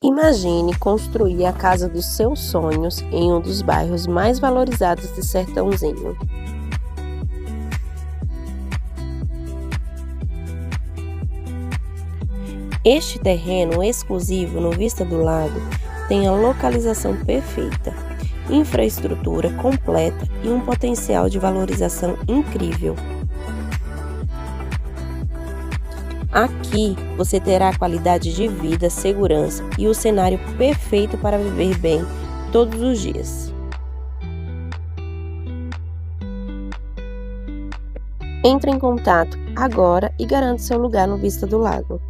Imagine construir a casa dos seus sonhos em um dos bairros mais valorizados de Sertãozinho. Este terreno exclusivo no Vista do Lago tem a localização perfeita, infraestrutura completa e um potencial de valorização incrível. Aqui você terá qualidade de vida, segurança e o cenário perfeito para viver bem todos os dias. Entre em contato agora e garanta seu lugar no Vista do Lago.